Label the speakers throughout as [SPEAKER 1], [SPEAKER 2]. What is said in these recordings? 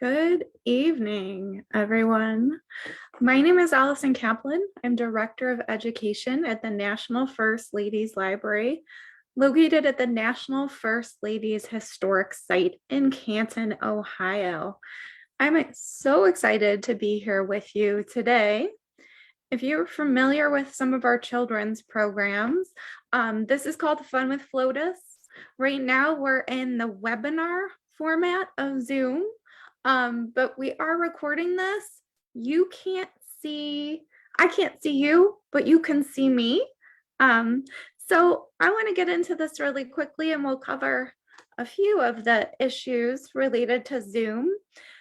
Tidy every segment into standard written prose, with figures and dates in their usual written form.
[SPEAKER 1] Good evening, everyone. My name is Alison Kaplan. I'm Director of Education at the National First Ladies Library, located at the National First Ladies Historic Site in Canton, Ohio. I'm so excited to be here with you today. If you're familiar with some of our children's programs, this is called Fun with FLOTUS. Right now, we're in the webinar format of Zoom. But we are recording this. You can't see, I can't see you, but you can see me. So I want to get into this really quickly and we'll cover a few of the issues related to Zoom.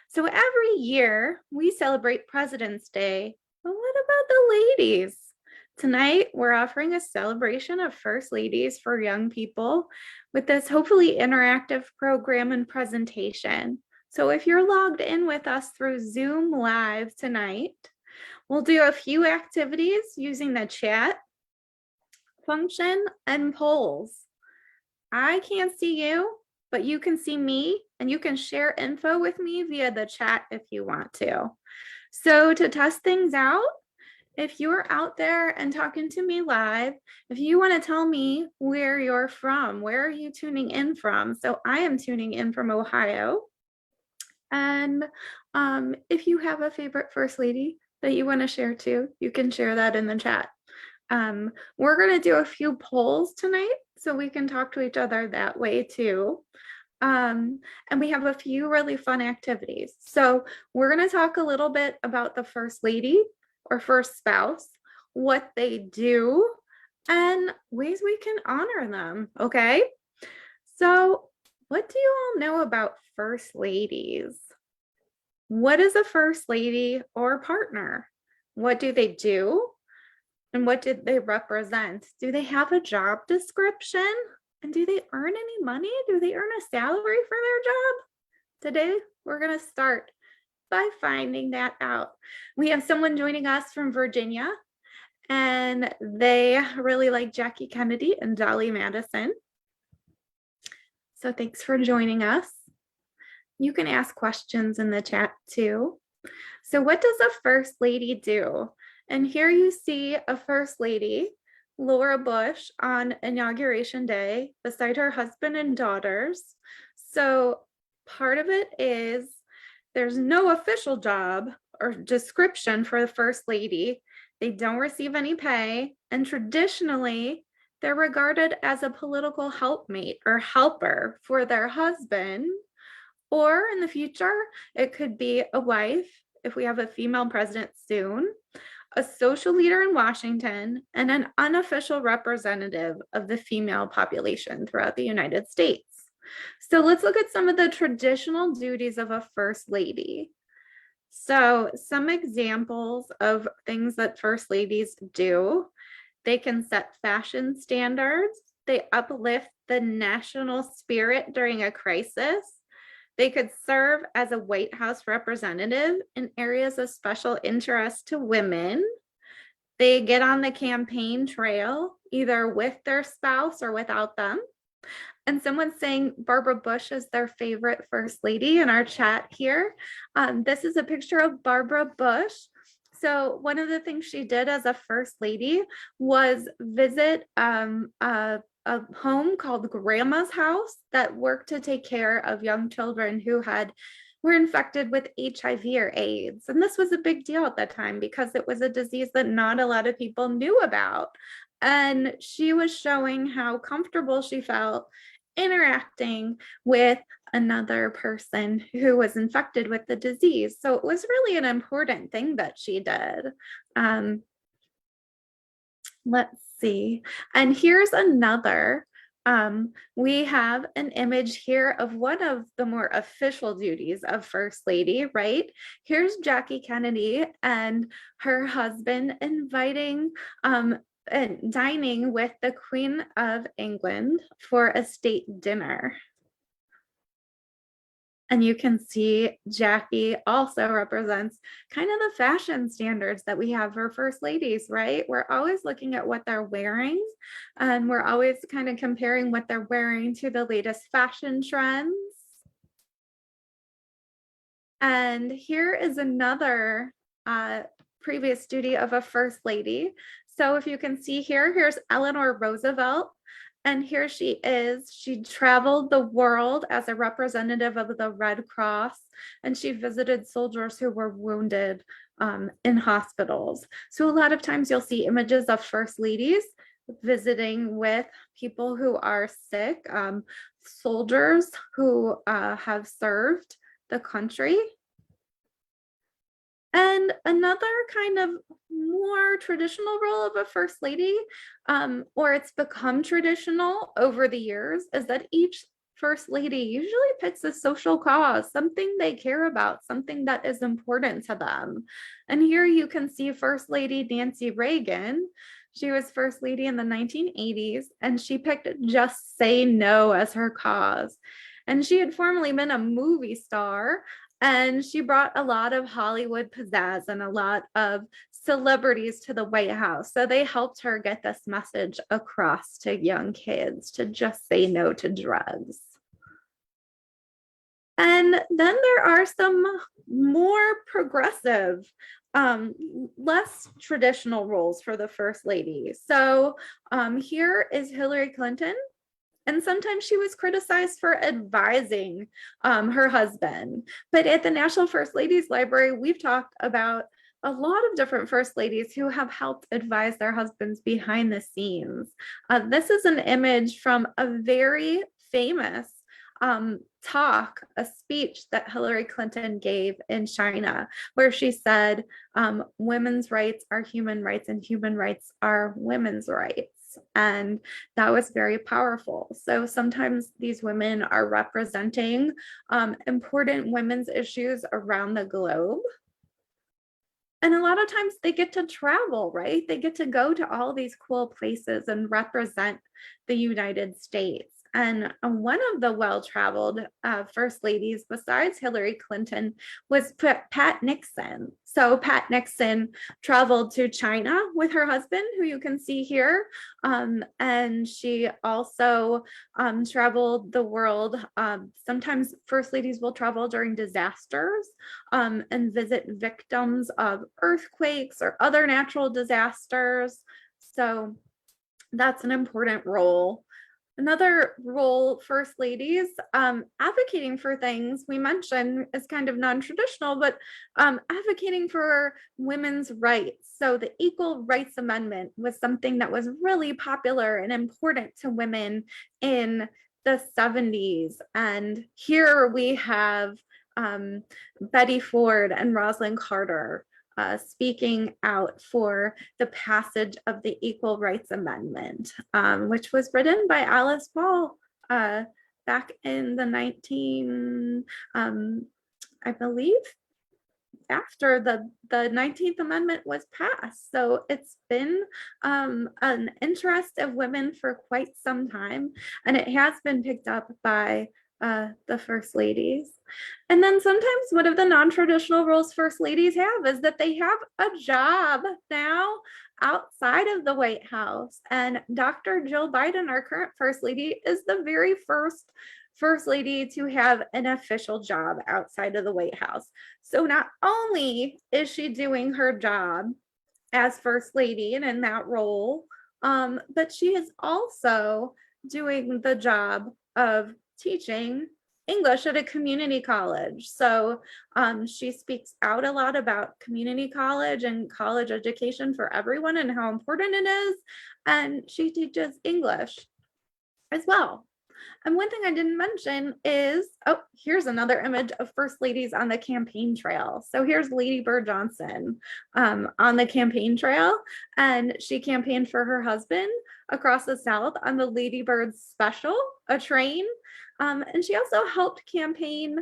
[SPEAKER 1] So every year we celebrate President's Day. But what about the ladies? Tonight, we're offering a celebration of First Ladies for young people with this hopefully interactive program and presentation. So if you're logged in with us through Zoom Live tonight, we'll do a few activities using the chat function and polls. I can't see you, but you can see me and you can share info with me via the chat if you want to. So to test things out, if you're out there and talking to me live, if you want to tell me where you're from, where are you tuning in from? So I am tuning in from Ohio. And if you have a favorite First Lady that you want to share too, you can share that in the chat. We're going to do a few polls tonight so we can talk to each other that way too. And we have a few really fun activities. So we're going to talk a little bit about the First Lady or First Spouse, what they do, and ways we can honor them, okay? So what do you all know about First Ladies? What is a First Lady or partner? What do they do? And what did they represent? Do they have a job description? And do they earn any money? Do they earn a salary for their job? Today, we're going to start by finding that out. We have someone joining us from Virginia, and they really like Jackie Kennedy and Dolly Madison. So thanks for joining us. You can ask questions in the chat too. So what does a First Lady do? And here you see a First Lady, Laura Bush, on Inauguration Day beside her husband and daughters. So part of it is there's no official job or description for the First Lady. They don't receive any pay, and traditionally they're regarded as a political helpmate or helper for their husband. Or in the future, it could be a wife, if we have a female president soon, a social leader in Washington, and an unofficial representative of the female population throughout the United States. So let's look at some of the traditional duties of a First Lady. So some examples of things that First Ladies do. They can set fashion standards. They uplift the national spirit during a crisis. They could serve as a White House representative in areas of special interest to women. They get on the campaign trail, either with their spouse or without them. And someone's saying Barbara Bush is their favorite First Lady in our chat here. This is a picture of Barbara Bush. So one of the things she did as a First Lady was visit a home called Grandma's House that worked to take care of young children who were infected with HIV or AIDS. And this was a big deal at that time because it was a disease that not a lot of people knew about. And she was showing how comfortable she felt interacting with another person who was infected with the disease. So it was really an important thing that she did. Let's see. And here's another. We have an image here of one of the more official duties of First Lady, right? Here's Jackie Kennedy and her husband inviting and dining with the Queen of England for a state dinner. And you can see Jackie also represents kind of the fashion standards that we have for First Ladies, right? We're always looking at what they're wearing, and we're always kind of comparing what they're wearing to the latest fashion trends. And here is another previous duty of a first lady. So if you can see here, here's Eleanor Roosevelt. And here she is. She traveled the world as a representative of the Red Cross, and she visited soldiers who were wounded in hospitals. So a lot of times you'll see images of first ladies visiting with people who are sick, soldiers who have served the country. And another kind of more traditional role of a first lady, or it's become traditional over the years, is that each first lady usually picks a social cause, something they care about, something that is important to them. And here you can see First Lady Nancy Reagan. She was First Lady in the 1980s, and she picked Just Say No as her cause. And she had formerly been a movie star, and she brought a lot of Hollywood pizzazz and a lot of celebrities to the White House. So they helped her get this message across to young kids to just say no to drugs. And then there are some more progressive, less traditional roles for the first lady. So here is Hillary Clinton. And sometimes she was criticized for advising her husband. But at the National First Ladies Library, we've talked about a lot of different first ladies who have helped advise their husbands behind the scenes. This is an image from a very famous a speech that Hillary Clinton gave in China, where she said, women's rights are human rights and human rights are women's rights. And that was very powerful. So sometimes these women are representing important women's issues around the globe. And a lot of times they get to travel, right? They get to go to all these cool places and represent the United States. And one of the well-traveled first ladies besides Hillary Clinton was Pat Nixon. So Pat Nixon traveled to China with her husband, who you can see here. And she also traveled the world. Sometimes first ladies will travel during disasters and visit victims of earthquakes or other natural disasters. So that's an important role. Another role first ladies advocating for things we mentioned is kind of non-traditional, but advocating for women's rights. So the Equal Rights Amendment was something that was really popular and important to women in the 70s. And here we have Betty Ford and Rosalind Carter speaking out for the passage of the Equal Rights Amendment, which was written by Alice Paul back in the I believe, after the 19th Amendment was passed. So it's been an interest of women for quite some time, and it has been picked up by the first ladies. And then sometimes one of the non-traditional roles first ladies have is that they have a job now outside of the White House. And Dr. Jill Biden, our current first lady, is the very first lady to have an official job outside of the White House. So not only is she doing her job as first lady and in that role, but she is also doing the job of teaching English at a community college. So she speaks out a lot about community college and college education for everyone and how important it is. And she teaches English as well. And one thing I didn't mention is, oh, here's another image of first ladies on the campaign trail. So here's Lady Bird Johnson on the campaign trail, and she campaigned for her husband across the South on the Lady Bird Special, a train. And she also helped campaign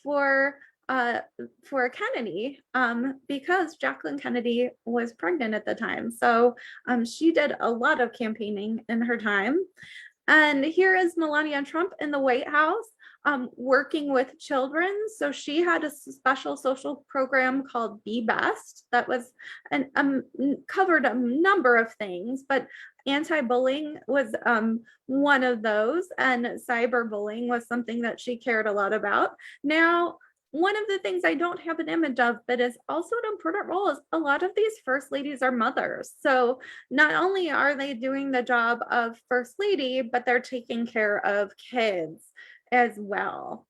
[SPEAKER 1] for Kennedy because Jacqueline Kennedy was pregnant at the time. So she did a lot of campaigning in her time. And here is Melania Trump in the White House working with children. So she had a special social program called Be Best that was covered a number of things, but anti-bullying was one of those, and cyberbullying was something that she cared a lot about. Now, one of the things I don't have an image of, but is also an important role, is a lot of these first ladies are mothers. So not only are they doing the job of first lady, but they're taking care of kids as well.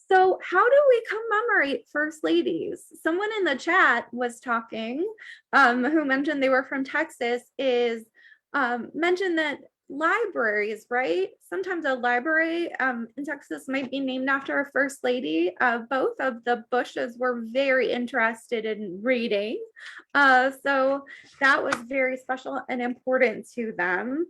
[SPEAKER 1] So how do we commemorate first ladies? Someone in the chat was talking, who mentioned they were from Texas, is mentioned that libraries, right? Sometimes a library in Texas might be named after a first lady. Both of the Bushes were very interested in reading. So that was very special and important to them.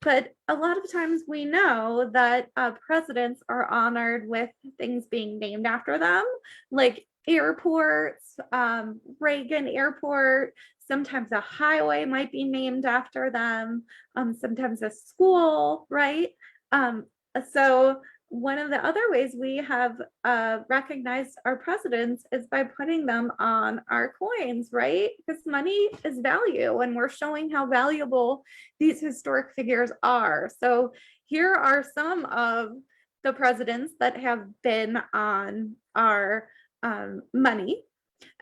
[SPEAKER 1] But a lot of times we know that presidents are honored with things being named after them, like airports, Reagan Airport. Sometimes a highway might be named after them, sometimes a school, right? So one of the other ways we have recognized our presidents is by putting them on our coins, right? Because money is value, and we're showing how valuable these historic figures are. So here are some of the presidents that have been on our money.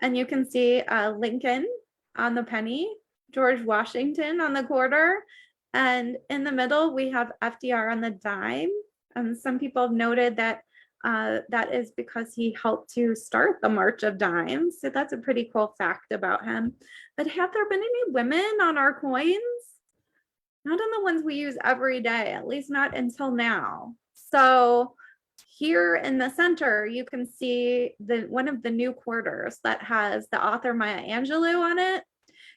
[SPEAKER 1] And you can see Lincoln on the penny, George Washington on the quarter, and in the middle we have FDR on the dime. Some people have noted that that is because he helped to start the March of Dimes. So that's a pretty cool fact about him. But have there been any women on our coins? Not on the ones we use every day, at least not until now. So here in the center, you can see one of the new quarters that has the author Maya Angelou on it.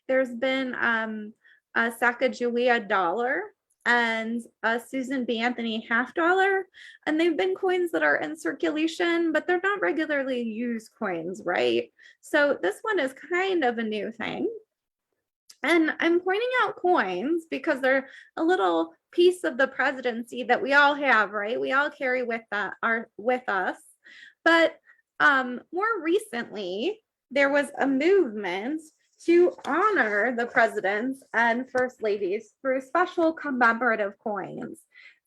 [SPEAKER 1] There's been a Sacagawea dollar and a Susan B. Anthony $50. And they've been coins that are in circulation, but they're not regularly used coins, right? So this one is kind of a new thing. And I'm pointing out coins because they're a little piece of the presidency that we all have, right? We all carry with us. But more recently, there was a movement to honor the presidents and first ladies through special commemorative coins.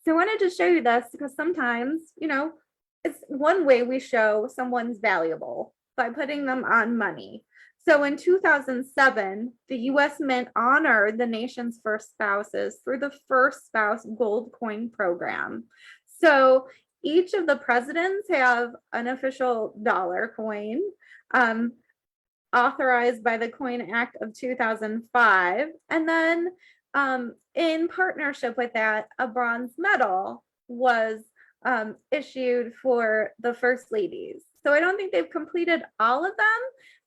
[SPEAKER 1] So I wanted to show you this because sometimes, you know, it's one way we show someone's valuable by putting them on money. So in 2007, the US Mint honored the nation's first spouses through the First Spouse Gold Coin Program. So each of the presidents have an official dollar coin, authorized by the Coin Act of 2005. And then in partnership with that, a bronze medal was issued for the first ladies. So I don't think they've completed all of them,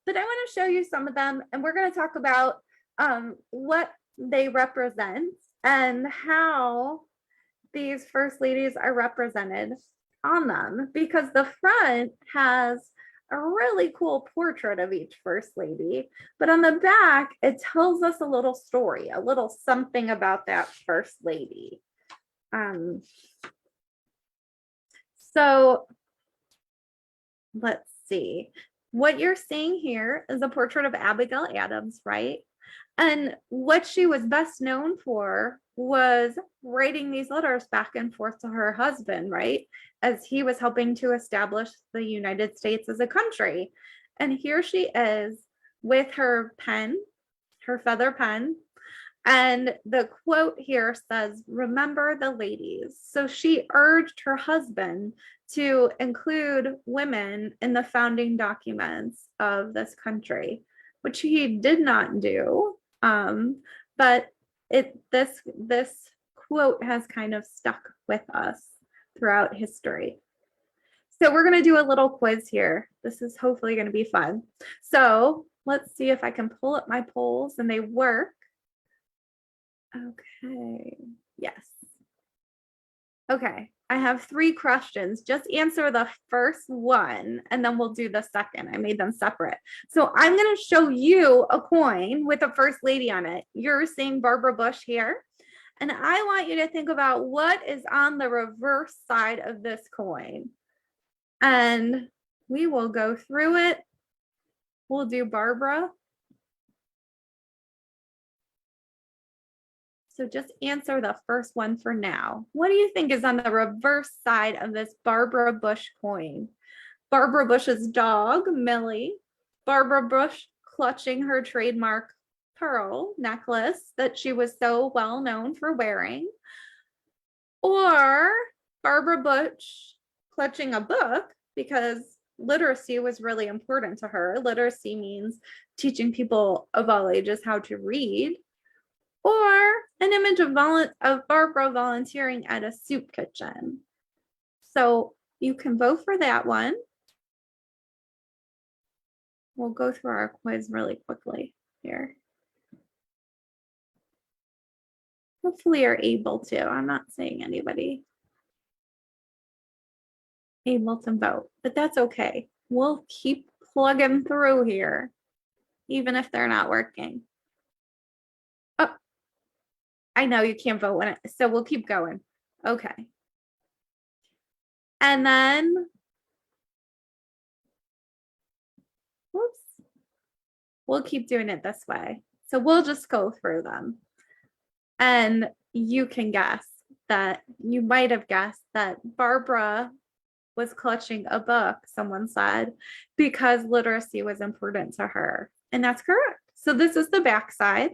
[SPEAKER 1] but I want to show you some of them, and we're going to talk about what they represent and how these first ladies are represented on them, because the front has a really cool portrait of each first lady, but on the back it tells us a little story, a little something about that first lady. So let's see. What you're seeing here is a portrait of Abigail Adams, right? And what she was best known for was writing these letters back and forth to her husband, right? As he was helping to establish the United States as a country. And here she is with her pen, her feather pen. And the quote here says, "Remember the ladies." So she urged her husband to include women in the founding documents of this country, which he did not do. But this quote has kind of stuck with us throughout history. So we're going to do a little quiz here. This is hopefully going to be fun. So let's see if I can pull up my polls and they work. Okay, yes. Okay, I have 3 questions. Just answer the first one and then we'll do the second. I made them separate. So I'm going to show you a coin with a first lady on it. You're seeing Barbara Bush here. And I want you to think about what is on the reverse side of this coin. And we will go through it. We'll do Barbara. So just answer the first one for now. What do you think is on the reverse side of this Barbara Bush coin? Barbara Bush's dog, Millie. Barbara Bush clutching her trademark pearl necklace that she was so well known for wearing. Or Barbara Bush clutching a book because literacy was really important to her. Literacy means teaching people of all ages how to read. Or an image of Barbara volunteering at a soup kitchen. So you can vote for that one. We'll go through our quiz really quickly here. Hopefully you're able to. I'm not saying anybody able to vote, but that's okay. We'll keep plugging through here, even if they're not working. Oh, I know you can't vote when it, so we'll keep going. Okay. And then, whoops, we'll keep doing it this way. So we'll just go through them. And you can guess that you might have guessed that Barbara was clutching a book, someone said, because literacy was important to her. And that's correct. So this is the back side.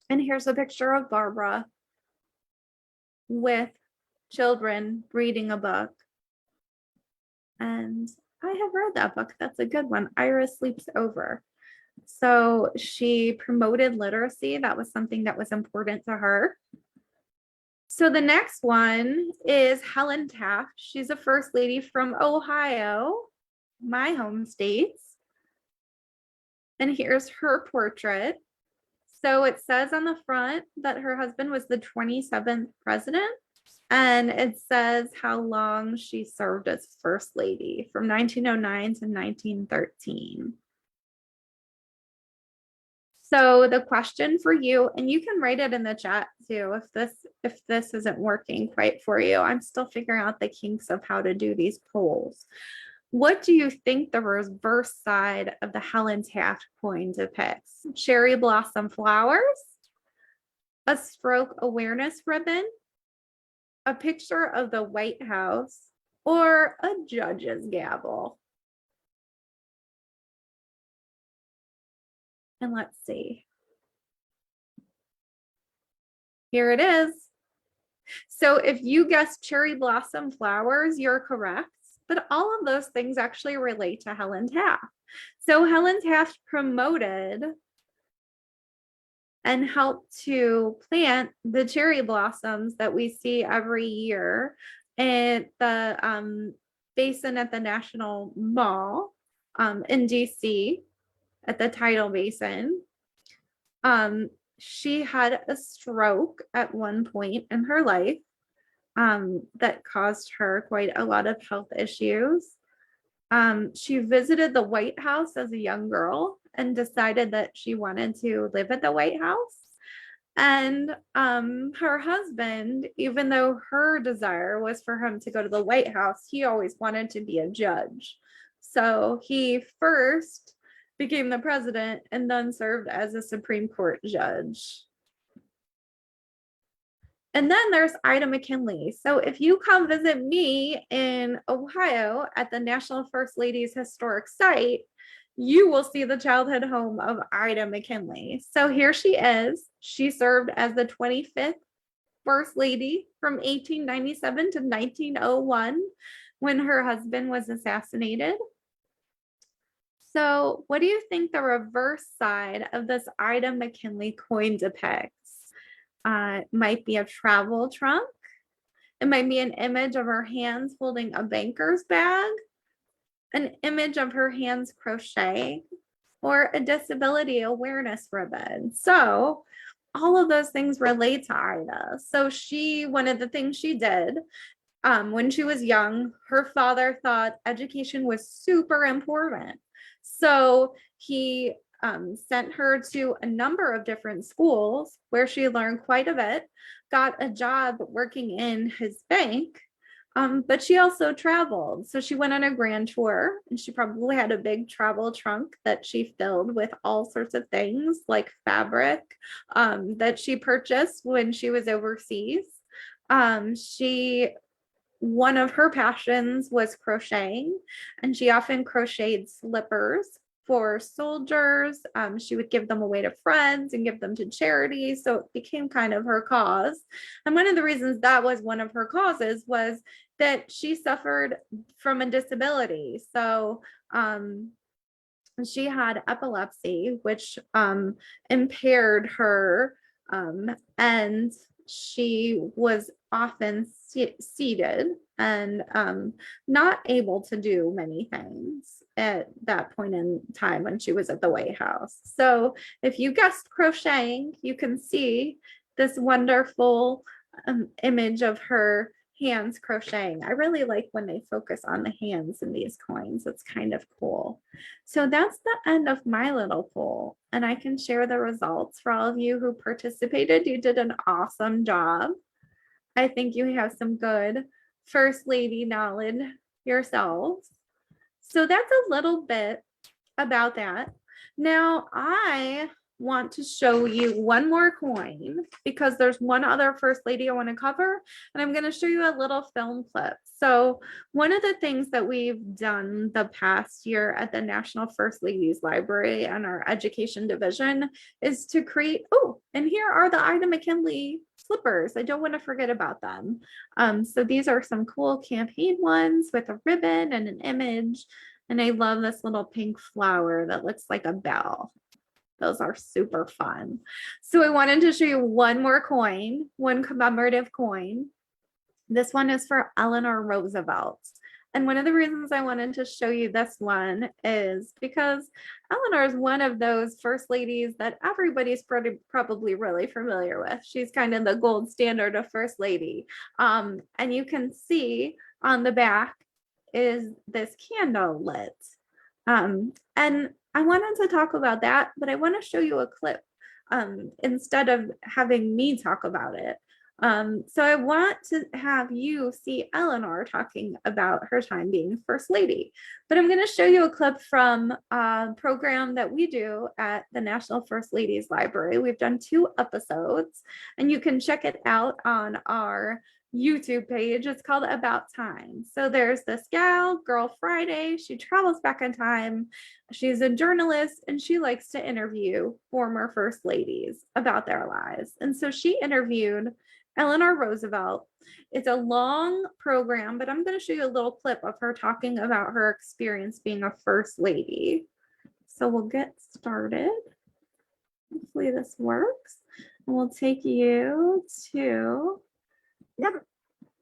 [SPEAKER 1] And here's a picture of Barbara with children reading a book. And I have read that book. That's a good one. Iris Sleeps Over. So she promoted literacy. That was something that was important to her. So the next one is Helen Taft. She's a first lady from Ohio, my home state. And here's her portrait. So it says on the front that her husband was the 27th president. And it says how long she served as first lady from 1909 to 1913. So the question for you, and you can write it in the chat too, if this isn't working quite for you. I'm still figuring out the kinks of how to do these polls. What do you think the reverse side of the Helen Taft coin depicts? Cherry blossom flowers, a stroke awareness ribbon, a picture of the White House, or a judge's gavel? And let's see. Here it is. So if you guess cherry blossom flowers, you're correct. But all of those things actually relate to Helen Taft. So Helen Taft promoted and helped to plant the cherry blossoms that we see every year at the basin at the National Mall in DC, at the tidal basin. She had a stroke at one point in her life that caused her quite a lot of health issues. She visited the White House as a young girl and decided that she wanted to live at the White House. And her husband, even though her desire was for him to go to the White House, he always wanted to be a judge. So he first became the president and then served as a Supreme Court judge. And then there's Ida McKinley. So if you come visit me in Ohio at the National First Ladies Historic Site, you will see the childhood home of Ida McKinley. So here she is. She served as the 25th First Lady from 1897 to 1901 when her husband was assassinated. So what do you think the reverse side of this Ida McKinley coin depicts? It might be a travel trunk. It might be an image of her hands holding a banker's bag, an image of her hands crocheting, or a disability awareness ribbon. So all of those things relate to Ida. So one of the things she did when she was young, her father thought education was super important. So he sent her to a number of different schools where she learned quite a bit, got a job working in his bank, But she also traveled. So she went on a grand tour and she probably had a big travel trunk that she filled with all sorts of things like fabric that she purchased when she was overseas. She One of her passions was crocheting, and she often crocheted slippers for soldiers. She would give them away to friends and give them to charity. So it became kind of her cause. And one of the reasons that was one of her causes was that she suffered from a disability. So she had epilepsy, which impaired her, and she was often seated and not able to do many things at that point in time when she was at the White House. So if you guessed crocheting, you can see this wonderful image of her hands crocheting. I really like when they focus on the hands in these coins. It's kind of cool. So that's the end of my little poll, and I can share the results for all of you who participated. You did an awesome job. I think you have some good First Lady knowledge yourselves. So that's a little bit about that. Now I want to show you one more coin because there's one other First Lady I want to cover, and I'm going to show you a little film clip. So one of the things that we've done the past year at the National First Ladies Library and our education division is to create, oh, and here are the Ida McKinley slippers. I don't want to forget about them. So these are some cool campaign ones with a ribbon and an image. And I love this little pink flower that looks like a bell. Those are super fun. So I wanted to show you one more coin, one commemorative coin. This one is for Eleanor Roosevelt. And one of the reasons I wanted to show you this one is because Eleanor is one of those first ladies that everybody's probably really familiar with. She's kind of the gold standard of first lady. And you can see on the back is this candle lit. And I wanted to talk about that, but I want to show you a clip instead of having me talk about it. So I want to have you see Eleanor talking about her time being First Lady, but I'm going to show you a clip from a program that we do at the National First Ladies Library. We've done 2 episodes, and you can check it out on our YouTube page. It's called About Time. So there's this gal, Girl Friday. She travels back in time. She's a journalist and she likes to interview former first ladies about their lives. And so she interviewed Eleanor Roosevelt. It's a long program, but I'm going to show you a little clip of her talking about her experience being a first lady. So we'll get started. Hopefully this works. And we'll take you to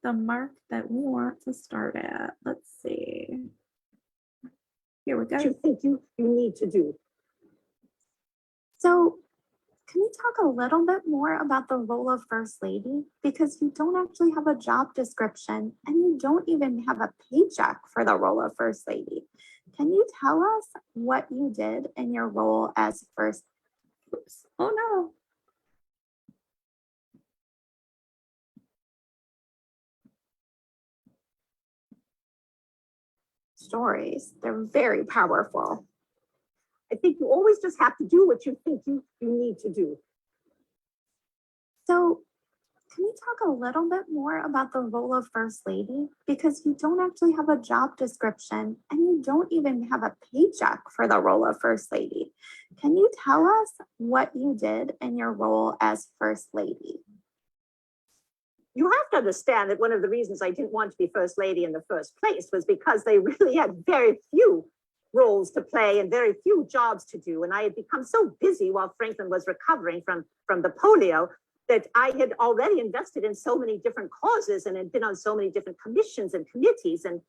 [SPEAKER 1] the mark that we want to start at. Let's see. Here we go.
[SPEAKER 2] What you think you need to do.
[SPEAKER 1] So can you talk a little bit more about the role of First Lady? Because you don't actually have a job description and you don't even have a paycheck for the role of First Lady. Can you tell us what you did in your role as First? Oops. Oh no. Stories, they're very powerful.
[SPEAKER 2] I think you always just have to do what you think you need to do.
[SPEAKER 1] So can you talk a little bit more about the role of First Lady? Because you don't actually have a job description and you don't even have a paycheck for the role of First Lady. Can you tell us what you did in your role as First Lady?
[SPEAKER 2] You have to understand that one of the reasons I didn't want to be First Lady in the first place was because they really had very few roles to play and very few jobs to do. And I had become so busy while Franklin was recovering from the polio that I had already invested in so many different causes and had been on so many different commissions and committees. And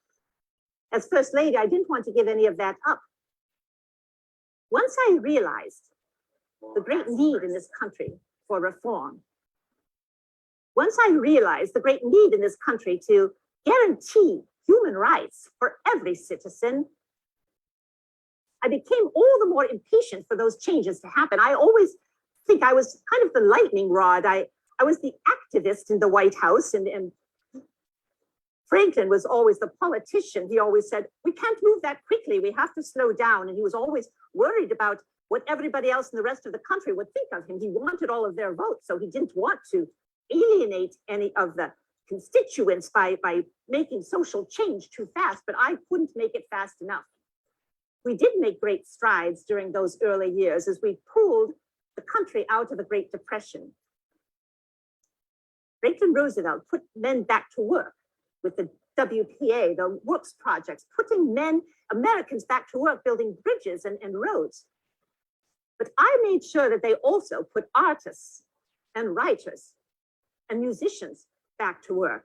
[SPEAKER 2] as First Lady, I didn't want to give any of that up. Once I realized the great need in this country for reform, once I realized the great need in this country to guarantee human rights for every citizen, I became all the more impatient for those changes to happen. I always think I was kind of the lightning rod. I was the activist in the White House, and Franklin was always the politician. He always said, we can't move that quickly. We have to slow down. And he was always worried about what everybody else in the rest of the country would think of him. He wanted all of their votes. So he didn't want to alienate any of the constituents by making social change too fast, but I couldn't make it fast enough. We did make great strides during those early years as we pulled the country out of the Great Depression. Franklin Roosevelt put men back to work with the WPA, the works projects, putting Americans back to work, building bridges and roads. But I made sure that they also put artists and writers and musicians back to work.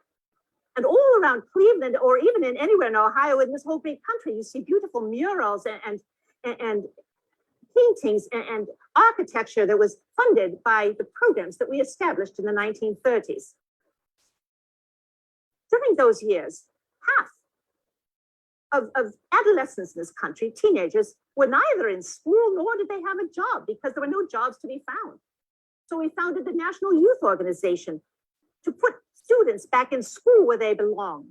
[SPEAKER 2] And all around Cleveland, or even in anywhere in Ohio, in this whole great country, you see beautiful murals and paintings and architecture that was funded by the programs that we established in the 1930s. During those years, half of adolescents in this country, teenagers, were neither in school nor did they have a job because there were no jobs to be found. So we founded the National Youth Organization to put students back in school where they belong.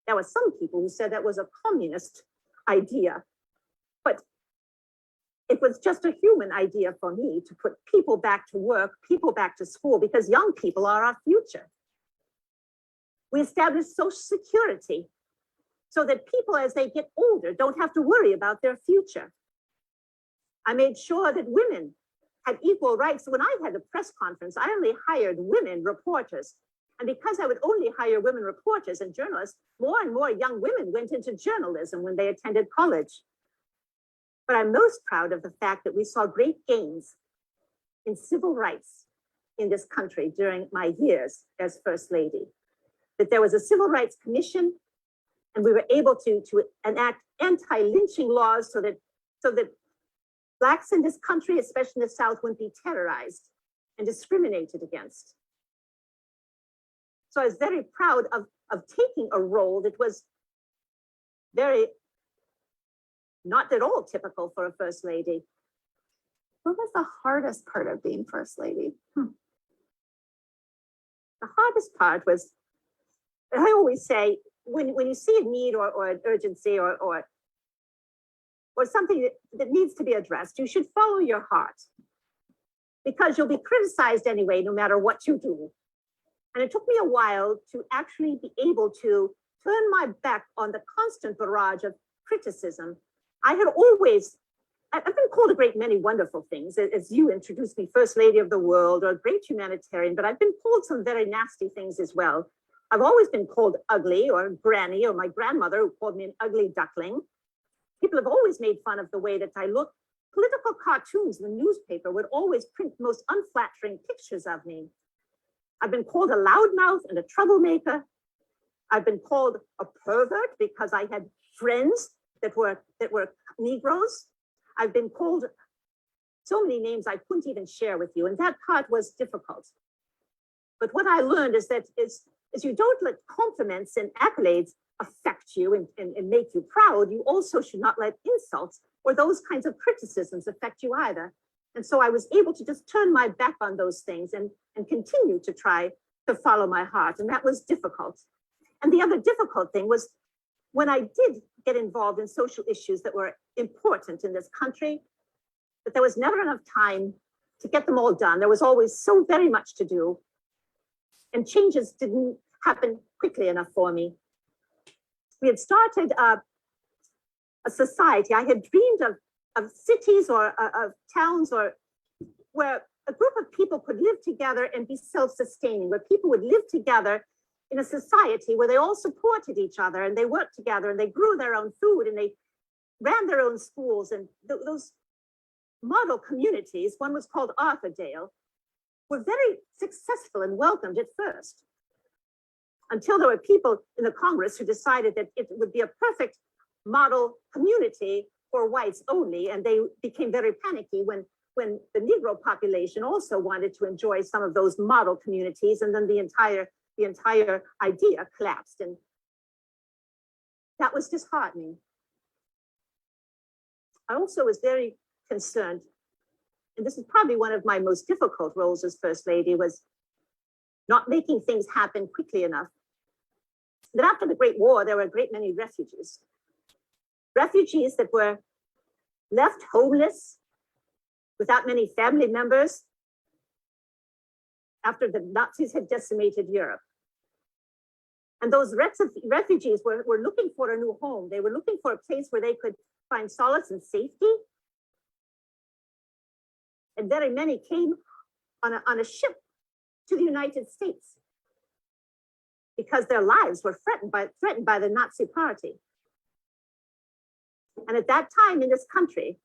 [SPEAKER 2] There were some people who said that was a communist idea, but it was just a human idea for me to put people back to work, people back to school, because young people are our future. We established Social Security so that people, as they get older, don't have to worry about their future. I made sure that women had equal rights. When I had a press conference, I only hired women reporters. And because I would only hire women reporters and journalists, more and more young women went into journalism when they attended college. But I'm most proud of the fact that we saw great gains in civil rights in this country during my years as First Lady. That there was a Civil Rights Commission, and we were able to enact anti-lynching laws so that Blacks in this country, especially in the South, wouldn't be terrorized and discriminated against. So I was very proud of taking a role that was very not at all typical for a First Lady.
[SPEAKER 1] What was the hardest part of being First Lady?
[SPEAKER 2] The hardest part was, I always say, when you see a need or an urgency or something that needs to be addressed, you should follow your heart, because you'll be criticized anyway, no matter what you do. And it took me a while to actually be able to turn my back on the constant barrage of criticism. I've been called a great many wonderful things, as you introduced me, First Lady of the World or a great humanitarian, but I've been called some very nasty things as well. I've always been called ugly or granny, or my grandmother who called me an ugly duckling. People have always made fun of the way that I look. Political cartoons in the newspaper would always print the most unflattering pictures of me. I've been called a loudmouth and a troublemaker. I've been called a pervert because I had friends that were Negroes. I've been called so many names I couldn't even share with you, and that part was difficult. But what I learned is that you don't let compliments and accolades affect you and make you proud. You also should not let insults or those kinds of criticisms affect you either. And so I was able to just turn my back on those things and continue to try to follow my heart. And that was difficult. And the other difficult thing was when I did get involved in social issues that were important in this country, but there was never enough time to get them all done. There was always so very much to do. And changes didn't happen quickly enough for me. We had started a society. I had dreamed of cities or of towns or where a group of people could live together and be self-sustaining, where people would live together in a society where they all supported each other and they worked together and they grew their own food and they ran their own schools. And those model communities, one was called Arthurdale, were very successful and welcomed at first, until there were people in the Congress who decided that it would be a perfect model community for whites only. And they became very panicky when the Negro population also wanted to enjoy some of those model communities. And then the entire idea collapsed. And that was disheartening. I also was very concerned, and this is probably one of my most difficult roles as First Lady, was not making things happen quickly enough. that after the Great War, there were a great many refugees. Refugees that were left homeless, without many family members, after the Nazis had decimated Europe. And those refugees were looking for a new home. They were looking for a place where they could find solace and safety. And very many came on a ship to the United States because their lives were threatened by the Nazi Party. And at that time in this country,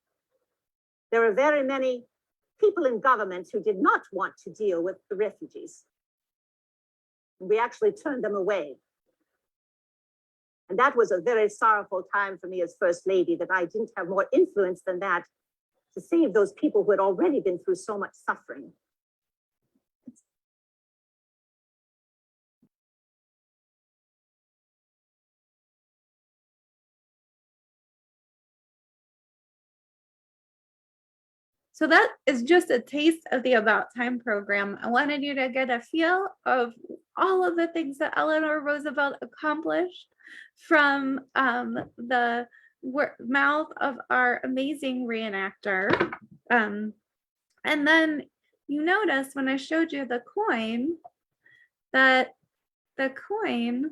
[SPEAKER 2] there were very many people in government who did not want to deal with the refugees. We actually turned them away. And that was a very sorrowful time for me as First Lady, that I didn't have more influence than that to save those people who had already been through so much suffering.
[SPEAKER 1] So that is just a taste of the About Time program. I wanted you to get a feel of all of the things that Eleanor Roosevelt accomplished from the mouth of our amazing reenactor. And then you notice when I showed you the coin, that the coin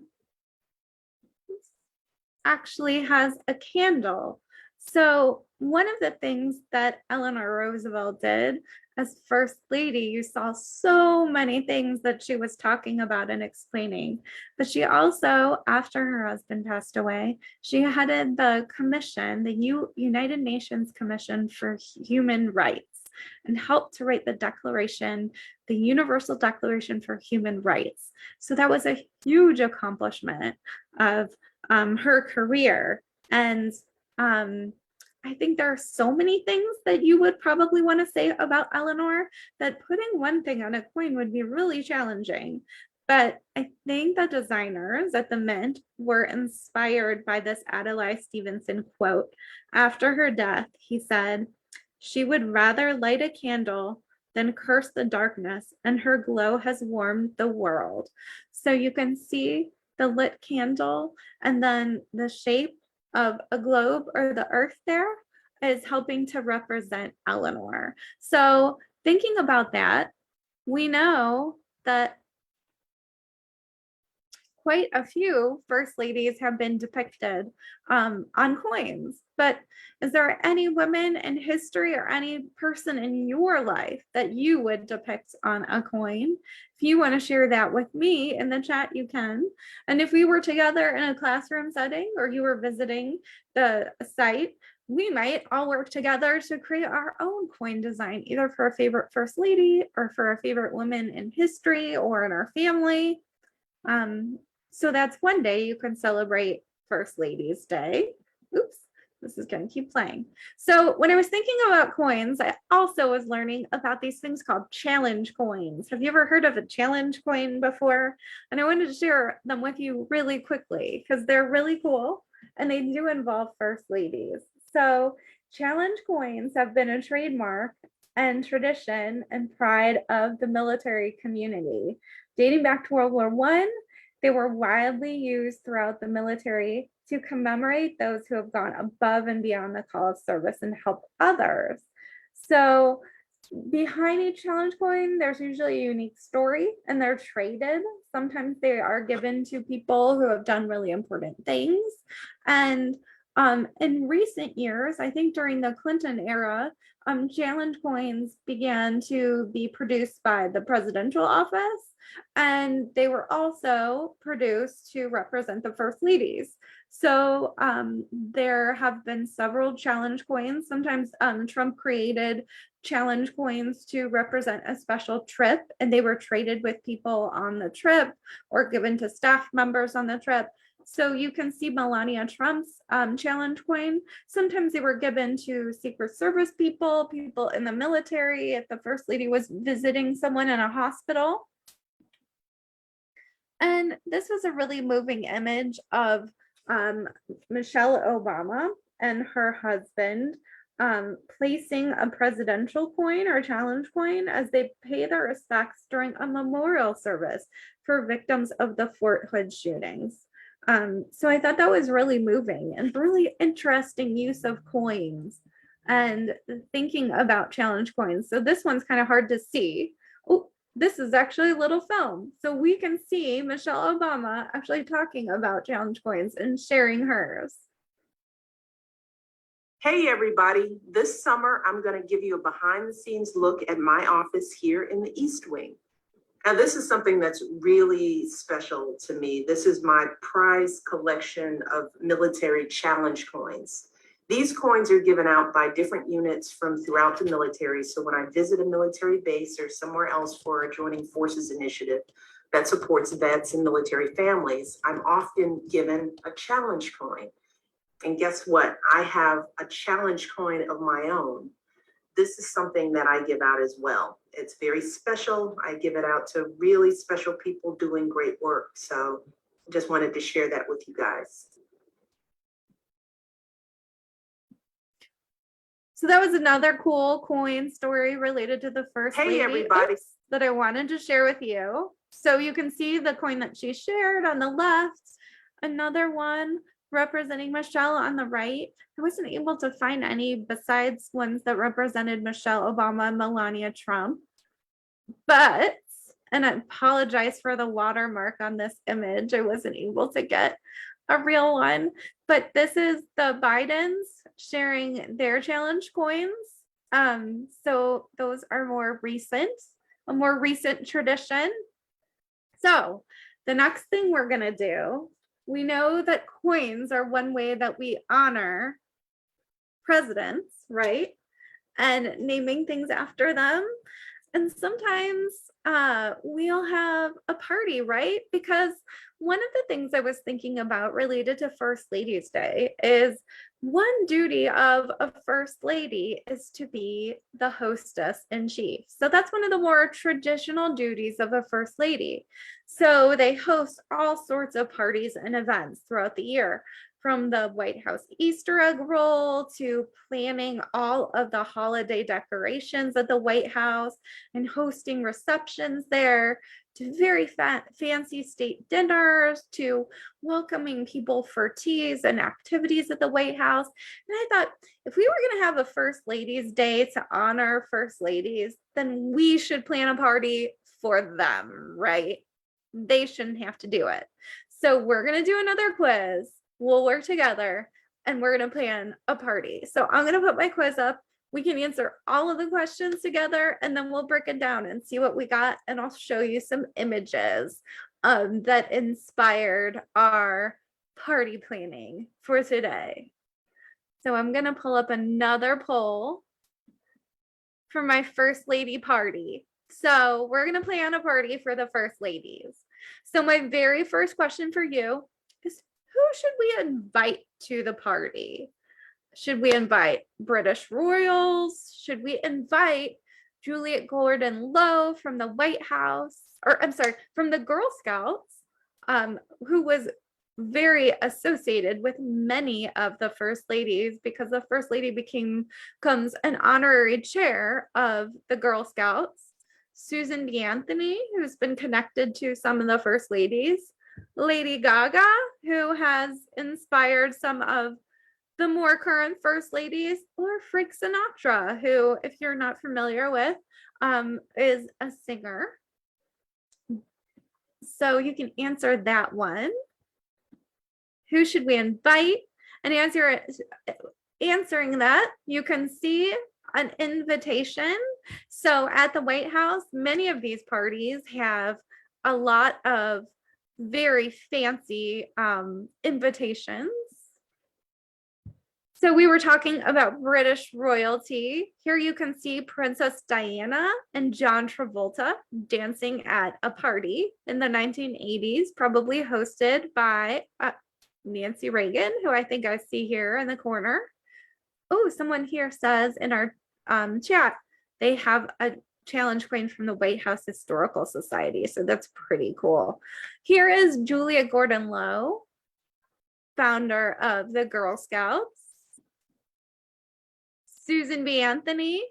[SPEAKER 1] actually has a candle. So one of the things that Eleanor Roosevelt did as First Lady, you saw so many things that she was talking about and explaining, but she also, after her husband passed away, she headed the commission, the United Nations Commission for Human Rights, and helped to write the Declaration, the Universal Declaration for Human Rights. So that was a huge accomplishment of her career. And I think there are so many things that you would probably want to say about Eleanor that putting one thing on a coin would be really challenging. But I think the designers at the Mint were inspired by this Adlai Stevenson quote. After her death, he said, "She would rather light a candle than curse the darkness, and her glow has warmed the world." So you can see the lit candle, and then the shape of a globe or the earth there is helping to represent Eleanor. So thinking about that, we know that quite a few First Ladies have been depicted on coins, but is there any women in history or any person in your life that you would depict on a coin? If you want to share that with me in the chat, you can. And if we were together in a classroom setting or you were visiting the site, we might all work together to create our own coin design, either for a favorite First Lady or for a favorite woman in history or in our family. So that's one day you can celebrate First Ladies Day. Oops, this is going to keep playing. So when I was thinking about coins, I also was learning about these things called challenge coins. Have you ever heard of a challenge coin before? And I wanted to share them with you really quickly because they're really cool and they do involve First Ladies. So challenge coins have been a trademark and tradition and pride of the military community. Dating back to World War I, they were widely used throughout the military to commemorate those who have gone above and beyond the call of service and help others. So behind each challenge coin, there's usually a unique story and they're traded. Sometimes they are given to people who have done really important things. And in recent years, I think during the Clinton era, challenge coins began to be produced by the presidential office, and they were also produced to represent the First Ladies. So there have been several challenge coins. Sometimes Trump created challenge coins to represent a special trip, and they were traded with people on the trip or given to staff members on the trip. So you can see Melania Trump's challenge coin. Sometimes they were given to Secret Service people, people in the military, if the First Lady was visiting someone in a hospital. And this was a really moving image of Michelle Obama and her husband placing a presidential coin or challenge coin as they pay their respects during a memorial service for victims of the Fort Hood shootings. So I thought that was really moving and really interesting use of coins and thinking about challenge coins. So this one's kind of hard to see. Oh, this is actually a little film. So we can see Michelle Obama actually talking about challenge coins and sharing hers.
[SPEAKER 3] Hey everybody, this summer I'm going to give you a behind the scenes look at my office here in the East Wing. Now this is something that's really special to me. This is my prize collection of military challenge coins. These coins are given out by different units from throughout the military. So when I visit a military base or somewhere else for a Joining Forces initiative that supports vets and military families, I'm often given a challenge coin. And guess what? I have a challenge coin of my own. This is something that I give out as well. It's very special. I give it out to really special people doing great work. So I just wanted to share that with you guys.
[SPEAKER 1] So that was another cool coin story related to the first lady
[SPEAKER 3] Everybody.
[SPEAKER 1] that I wanted to share with you. So you can see the coin that she shared on the left, another one representing Michelle on the right. I wasn't able to find any besides ones that represented Michelle Obama and Melania Trump. But, and I apologize for the watermark on this image, I wasn't able to get a real one, but this is the Bidens sharing their challenge coins. So those are more recent, a more recent tradition. So the next thing we're gonna do, we know that coins are one way that we honor presidents, right? And naming things after them. And sometimes we'll have a party, right? Because one of the things I was thinking about related to First Ladies Day is one duty of a First Lady is to be the hostess in chief. So that's one of the more traditional duties of a First Lady. So they host all sorts of parties and events throughout the year, from the White House Easter egg roll to planning all of the holiday decorations at the White House and hosting receptions there, to very fancy state dinners, to welcoming people for teas and activities at the White House. And I thought, if we were going to have a First Ladies Day to honor First Ladies, then we should plan a party for them, right? They shouldn't have to do it. So we're going to do another quiz. We'll work together and we're going to plan a party. So I'm going to put my quiz up. We can answer all of the questions together and then we'll break it down and see what we got. And I'll show you some images that inspired our party planning for today. So I'm going to pull up another poll for my First Lady party. So we're going to plan a party for the First Ladies. So my very first question for you is, who should we invite to the party? Should we invite British royals? Should we invite Juliet Gordon Low from the White House, or I'm sorry, from the Girl Scouts, who was very associated with many of the First Ladies, because the First Lady becomes an honorary chair of the Girl Scouts. Susan B. Anthony, who's been connected to some of the First Ladies. Lady Gaga, who has inspired some of the more current First Ladies, or Frank Sinatra, who, if you're not familiar with, is a singer. So you can answer that one. Who should we invite? And answering that, you can see an invitation. So at the White House, many of these parties have a lot of very fancy invitations. So we were talking about British royalty. Here you can see Princess Diana and John Travolta dancing at a party in the 1980s, probably hosted by Nancy Reagan, who I think I see here in the corner. Oh, someone here says in our chat, they have a challenge coin from the White House Historical Society. So that's pretty cool. Here is Juliet Gordon Low, founder of the Girl Scouts. Susan B. Anthony.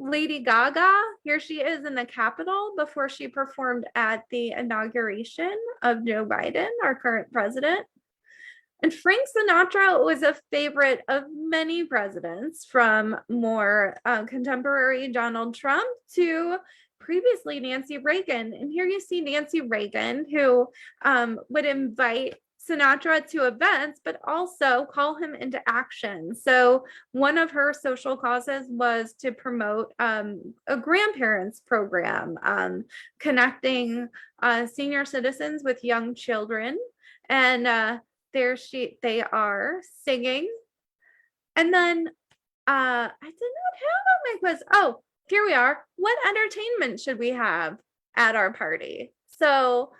[SPEAKER 1] Lady Gaga, here she is in the Capitol before she performed at the inauguration of Joe Biden, our current president. And Frank Sinatra was a favorite of many presidents, from more contemporary Donald Trump to previously Nancy Reagan. And here you see Nancy Reagan, who would invite Sinatra to events, but also call him into action. So one of her social causes was to promote a grandparents program, connecting senior citizens with young children. And they are singing. And then I did not have on my quiz. Oh, here we are. What entertainment should we have at our party? So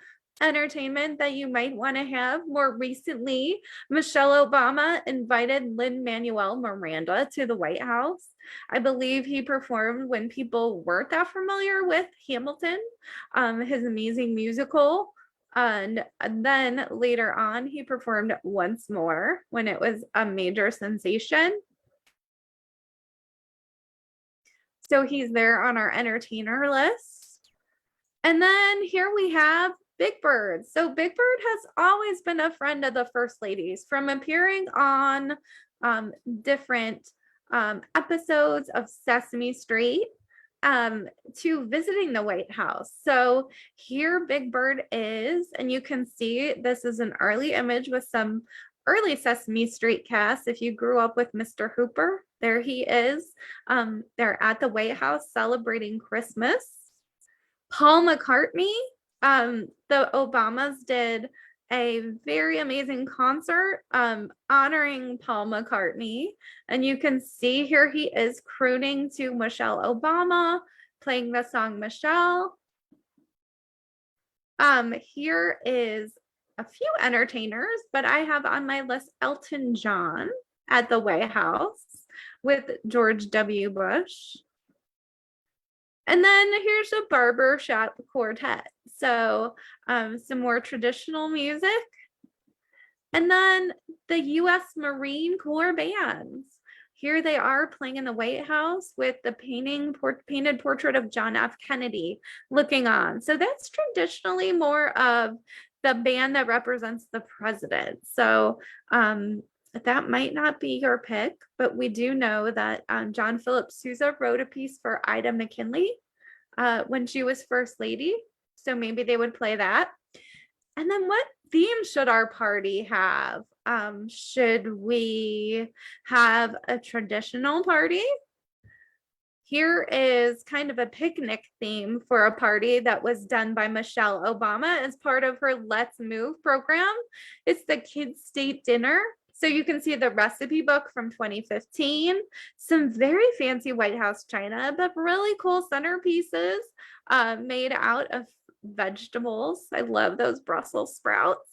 [SPEAKER 1] entertainment that you might want to have. More recently, Michelle Obama invited Lin-Manuel Miranda to the White House. I believe he performed when people weren't that familiar with Hamilton, his amazing musical. And then later on, he performed once more when it was a major sensation. So he's there on our entertainer list. And then here we have Big Bird. So Big Bird has always been a friend of the First Ladies, from appearing on different episodes of Sesame Street to visiting the White House. So here Big Bird is, and you can see this is an early image with some early Sesame Street cast. If you grew up with Mr. Hooper, there he is. They're at the White House celebrating Christmas. Paul McCartney, the Obamas did a very amazing concert honoring Paul McCartney. And you can see here he is crooning to Michelle Obama, playing the song Michelle. Here is a few entertainers, but I have on my list Elton John at the White House with George W. Bush. And then here's a barbershop quartet. So some more traditional music. And then the U.S. Marine Corps bands. Here they are playing in the White House with the painted portrait of John F. Kennedy looking on. So that's traditionally more of the band that represents the president. So that might not be your pick, but we do know that John Philip Sousa wrote a piece for Ida McKinley when she was First Lady. So maybe they would play that. And then what theme should our party have? Should we have a traditional party? Here is kind of a picnic theme for a party that was done by Michelle Obama as part of her Let's Move program. It's the Kids State Dinner. So you can see the recipe book from 2015, some very fancy White House china, but really cool centerpieces made out of vegetables. I love those Brussels sprouts.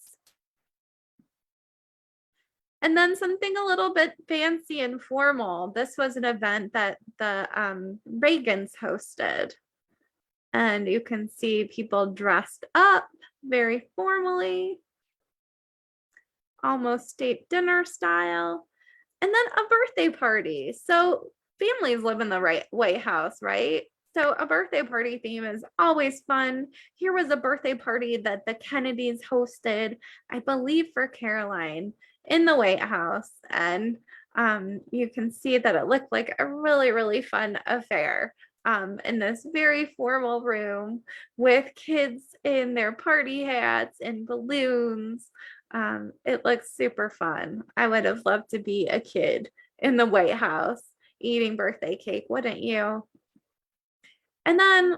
[SPEAKER 1] And then something a little bit fancy and formal. This was an event that the Reagans hosted. And you can see people dressed up very formally, almost state dinner style. And then a birthday party. So families live in the White House, right? So a birthday party theme is always fun. Here was a birthday party that the Kennedys hosted, I believe for Caroline, in the White House. And you can see that it looked like a really, really fun affair in this very formal room with kids in their party hats and balloons. It looks super fun. I would have loved to be a kid in the White House eating birthday cake, wouldn't you? And then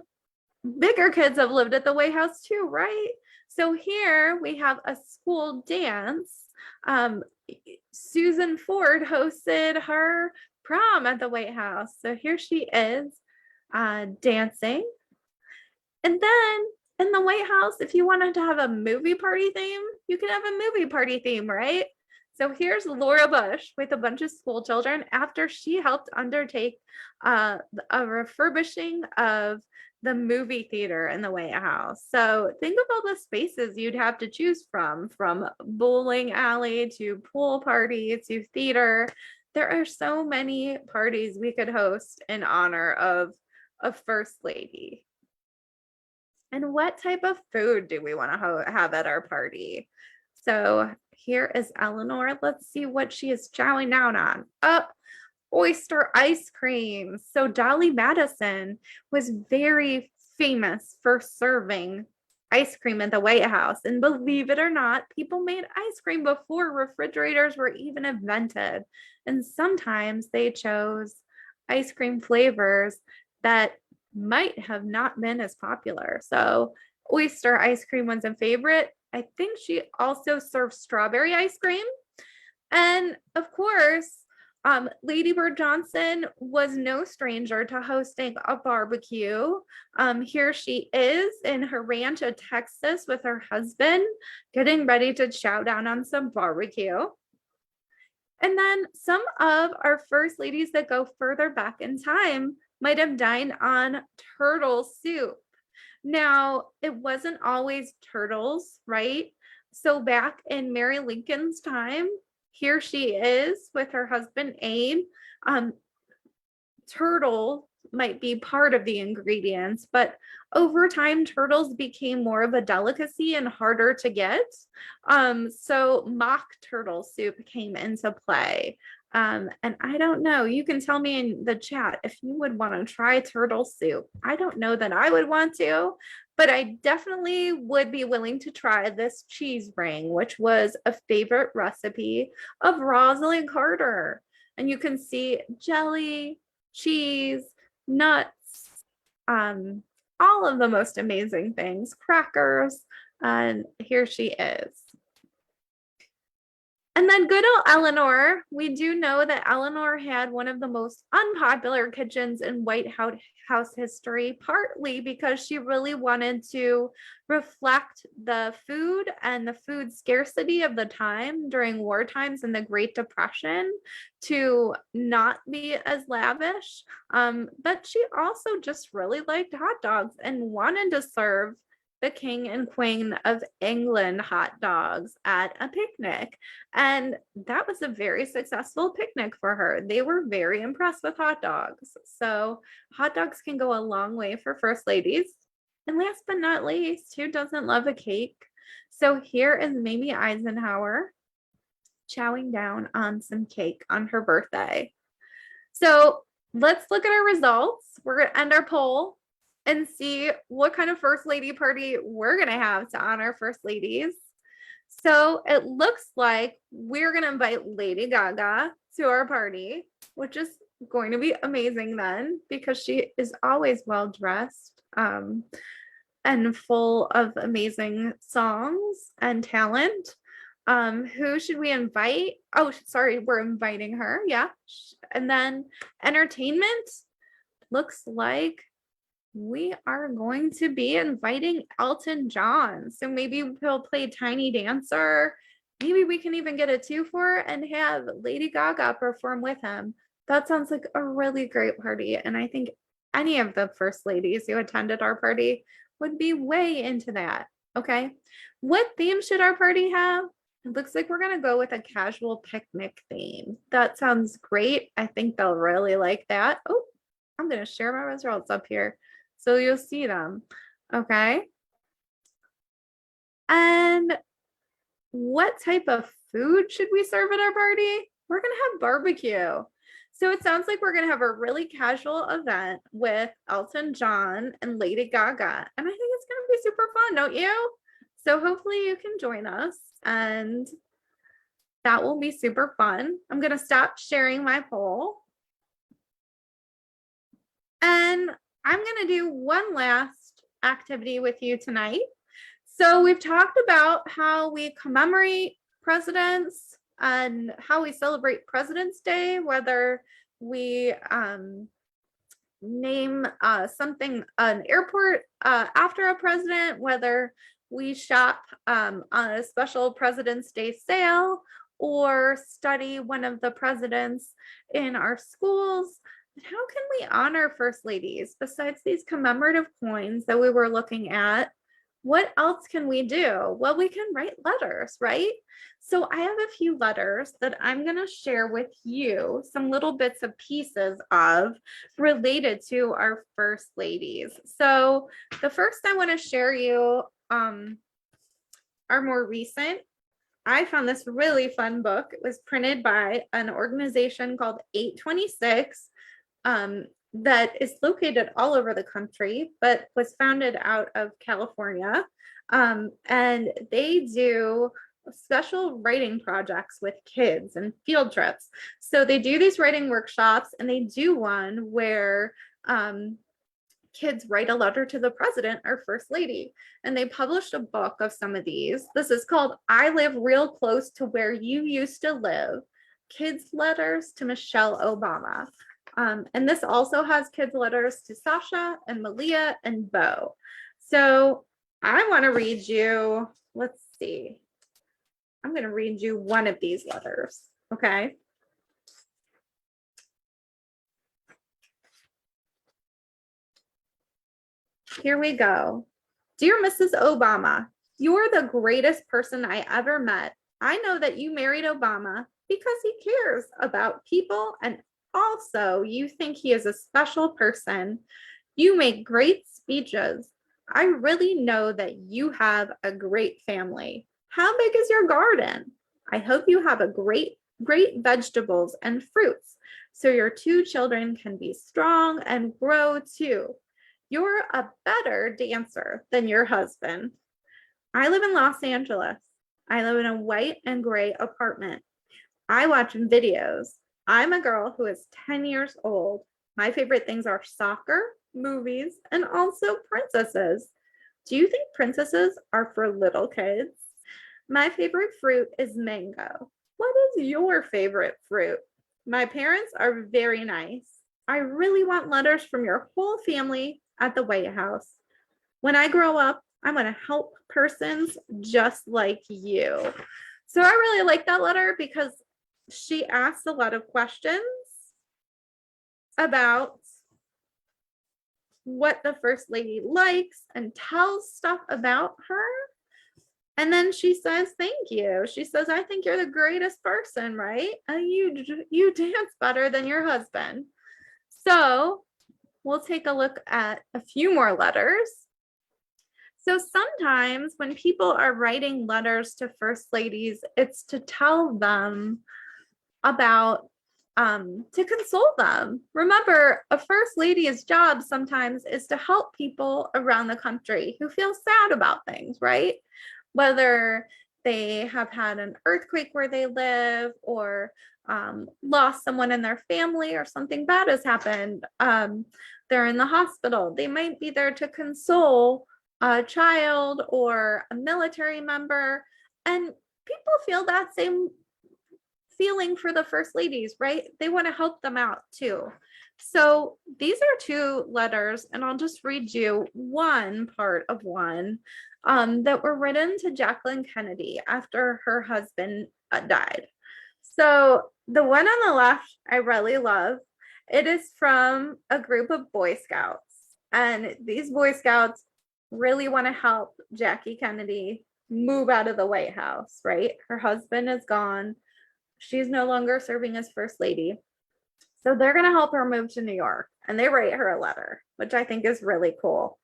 [SPEAKER 1] bigger kids have lived at the White House too, right? So here we have a school dance. Susan Ford hosted her prom at the White House. So here she is dancing. And then in the White House, if you wanted to have a movie party theme, you can have a movie party theme, right? So here's Laura Bush with a bunch of school children after she helped undertake a refurbishing of the movie theater in the White House. So think of all the spaces you'd have to choose from bowling alley to pool party to theater. There are so many parties we could host in honor of a first lady? And what type of food do we want to have at our party? So here is Eleanor. Let's see what she is chowing down on. Oh, oyster ice cream. So Dolly Madison was very famous for serving ice cream at the White House. And believe it or not, people made ice cream before refrigerators were even invented. And sometimes they chose ice cream flavors that might have not been as popular. So oyster ice cream was a favorite. I think she also served strawberry ice cream. And of course, Lady Bird Johnson was no stranger to hosting a barbecue. Here she is in her ranch in Texas with her husband, getting ready to chow down on some barbecue. And then some of our first ladies that go further back in time might have dined on turtle soup. Now, it wasn't always turtles, right? So back in Mary Lincoln's time, here she is with her husband, Abe. Turtle might be part of the ingredients, but over time, turtles became more of a delicacy and harder to get. So mock turtle soup came into play. And I don't know, you can tell me in the chat if you would want to try turtle soup. I don't know that I would want to, but I definitely would be willing to try this cheese ring, which was a favorite recipe of Rosalind Carter. And you can see jelly, cheese, nuts, all of the most amazing things, crackers, and here she is. And then good old Eleanor, we do know that Eleanor had one of the most unpopular kitchens in White House history, partly because she really wanted to reflect the food and the food scarcity of the time during war times and the Great Depression to not be as lavish. But she also just really liked hot dogs and wanted to serve the King and Queen of England hot dogs at a picnic. And that was a very successful picnic for her. They were very impressed with hot dogs. So hot dogs can go a long way for first ladies. And last but not least, who doesn't love a cake? So here is Mamie Eisenhower chowing down on some cake on her birthday. So let's look at our results. We're going to end our poll and see what kind of first lady party we're going to have to honor first ladies. So it looks like we're going to invite Lady Gaga to our party, which is going to be amazing then because she is always well dressed and full of amazing songs and talent. Who should we invite? Oh, sorry, we're inviting her. Yeah. And then entertainment looks like we are going to be inviting Elton John. So maybe he'll play Tiny Dancer. Maybe we can even get a 2-for and have Lady Gaga perform with him. That sounds like a really great party. And I think any of the first ladies who attended our party would be way into that. Okay. What theme should our party have? It looks like we're going to go with a casual picnic theme. That sounds great. I think they'll really like that. Oh, I'm going to share my results up here so you'll see them. Okay. And what type of food should we serve at our party? We're going to have barbecue. So it sounds like we're going to have a really casual event with Elton John and Lady Gaga. And I think it's going to be super fun, don't you? So hopefully you can join us and that will be super fun. I'm going to stop sharing my poll. And I'm going to do one last activity with you tonight. So we've talked about how we commemorate presidents and how we celebrate President's Day, whether we name something, an airport after a president, whether we shop on a special President's Day sale or study one of the presidents in our schools. How can we honor first ladies besides these commemorative coins that we were looking at? what else can we do? Well, we can write letters, right? So I have a few letters that I'm going to share with you, some little bits and pieces of related to our first ladies. So the first I want to share you are more recent. I found this really fun book. It was printed by an organization called 826 that is located all over the country, but was founded out of California. And they do special writing projects with kids and field trips. So they do these writing workshops, and they do one where kids write a letter to the president or first lady. And they published a book of some of these. This is called I Live Real Close to Where You Used to Live, Kids Letters to Michelle Obama. And this also has kids letters to Sasha and Malia and Bo. So I want to read you, let's see. I'm going to read you one of these letters, okay? Here we go. Dear Mrs. Obama, you're the greatest person I ever met. I know that you married Obama because he cares about people, and also you think he is a special person. You make great speeches. I really know that you have a great family. How big is your garden? I hope you have a great vegetables and fruits so your two children can be strong and grow too. You're a better dancer than your husband. I live in Los Angeles. I live in a white and gray apartment. I watch videos. I'm a girl who is 10 years old. My favorite things are soccer, movies, and also princesses. Do you think princesses are for little kids? My favorite fruit is mango. What is your favorite fruit? My parents are very nice. I really want letters from your whole family at the White House. When I grow up, I'm going to help persons just like you. So I really like that letter because she asks a lot of questions about what the first lady likes and tells stuff about her. And then she says, thank you. She says, I think you're the greatest person, right? You dance better than your husband. So we'll take a look at a few more letters. So sometimes when people are writing letters to first ladies, it's to tell them about, to console them. Remember, a first lady's job sometimes is to help people around the country who feel sad about things, right? Whether they have had an earthquake where they live or lost someone in their family or something bad has happened. They're in the hospital. They might be there to console a child or a military member. And people feel that same feeling for the first ladies, right? They want to help them out too. So these are two letters, and I'll just read you one part of one that were written to Jacqueline Kennedy after her husband died. So the one on the left, I really love. It is from a group of Boy Scouts, and these Boy Scouts really want to help Jackie Kennedy move out of the White House, right? Her husband is gone. She's no longer serving as first lady. So they're going to help her move to New York, and they write her a letter, which I think is really cool.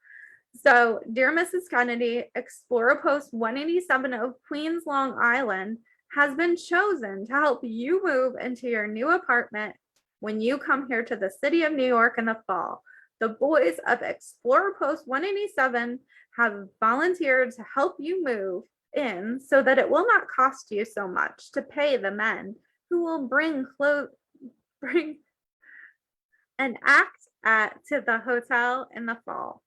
[SPEAKER 1] So, dear Mrs. Kennedy, Explorer Post 187 of Queens, Long Island has been chosen to help you move into your new apartment when you come here to the city of New York in the fall. The boys of Explorer Post 187 have volunteered to help you move in so that it will not cost you so much to pay the men who will bring an act to the hotel in the fall.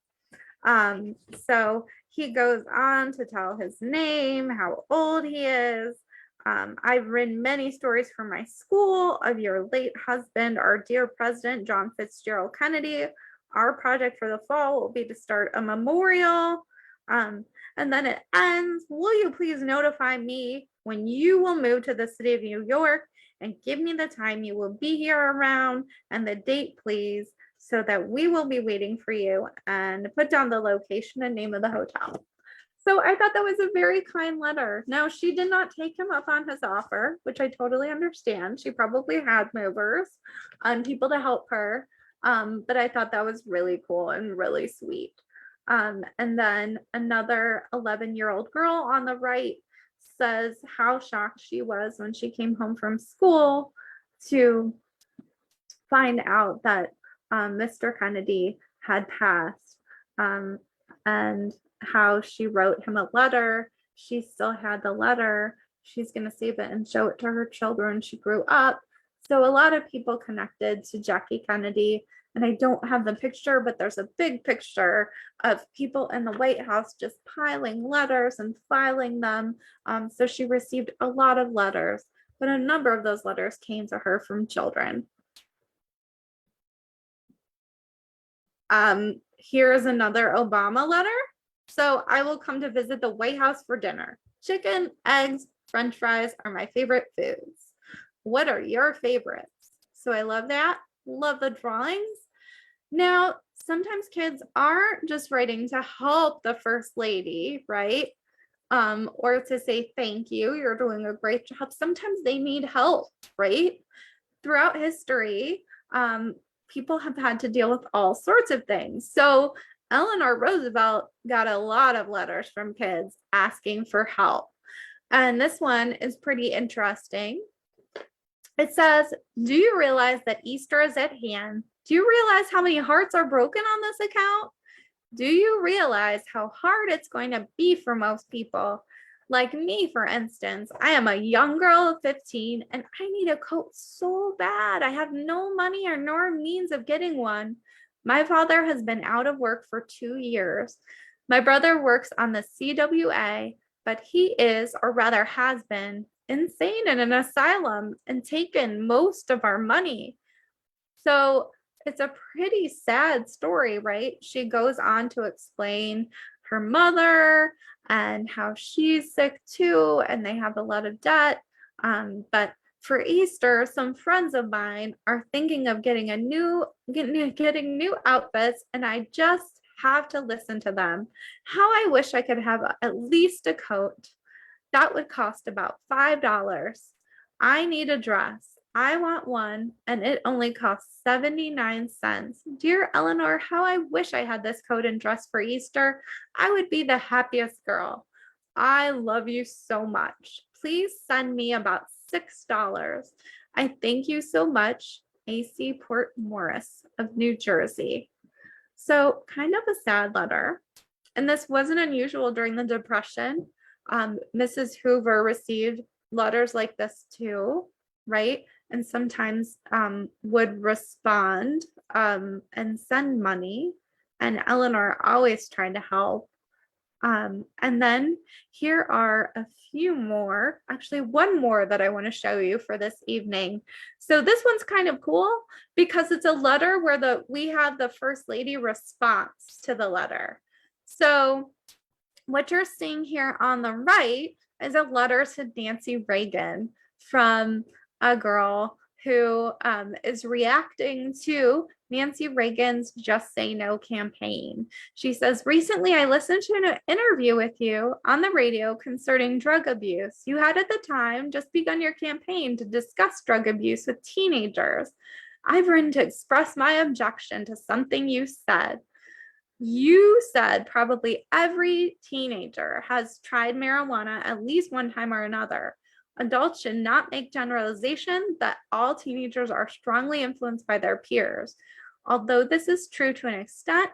[SPEAKER 1] So he goes on to tell his name, how old he is. I've written many stories from my school of your late husband, our dear President John Fitzgerald Kennedy. Our project for the fall will be to start a memorial. And then it ends. Will you please notify me when you will move to the city of New York and give me the time you will be here around and the date, please, so that we will be waiting for you, and put down the location and name of the hotel. So I thought that was a very kind letter. Now, she did not take him up on his offer, which I totally understand. She probably had movers and people to help her. But I thought that was really cool and really sweet. And then another 11-year-old girl on the right says how shocked she was when she came home from school to find out that Mr. Kennedy had passed, and how she wrote him a letter. She still had the letter. She's going to save it and show it to her children. She grew up. So a lot of people connected to Jackie Kennedy. And I don't have the picture, but there's a big picture of people in the White House just piling letters and filing them. So she received a lot of letters, but a number of those letters came to her from children. Here is another Obama letter. So I will come to visit the White House for dinner. Chicken, eggs, French fries are my favorite foods. What are your favorites? So I love that. Love the drawings. Now, sometimes kids aren't just writing to help the first lady, right? Or to say thank you, you're doing a great job. Sometimes they need help, right? Throughout history, people have had to deal with all sorts of things. So Eleanor Roosevelt got a lot of letters from kids asking for help. And this one is pretty interesting. It says, do you realize that Easter is at hand? Do you realize how many hearts are broken on this account? Do you realize how hard it's going to be for most people? Like me, for instance, I am a young girl of 15 and I need a coat so bad. I have no money or nor means of getting one. My father has been out of work for 2 years. My brother works on the CWA, but he is, or rather has been, insane in an asylum and taken most of our money. So it's a pretty sad story, right? She goes on to explain her mother and how she's sick too, and they have a lot of debt. But for Easter, some friends of mine are thinking of getting new outfits, and I just have to listen to them. How I wish I could have at least a coat. That would cost about $5. I need a dress. I want one, and it only costs 79 cents. Dear Eleanor, how I wish I had this coat and dress for Easter. I would be the happiest girl. I love you so much. Please send me about $6. I thank you so much, AC Port Morris of New Jersey. So kind of a sad letter. And this wasn't unusual during the Depression. Mrs. Hoover received letters like this too, right? And sometimes would respond and send money. And Eleanor always tried to help. And then here are a few more, actually one more that I want to show you for this evening. So this one's kind of cool because it's a letter where we have the First Lady response to the letter. So what you're seeing here on the right is a letter to Nancy Reagan from a girl who is reacting to Nancy Reagan's Just Say No campaign. She says, recently I listened to an interview with you on the radio concerning drug abuse. You had at the time just begun your campaign to discuss drug abuse with teenagers. I've written to express my objection to something you said. You said probably every teenager has tried marijuana at least one time or another. Adults should not make generalizations that all teenagers are strongly influenced by their peers. Although this is true to an extent,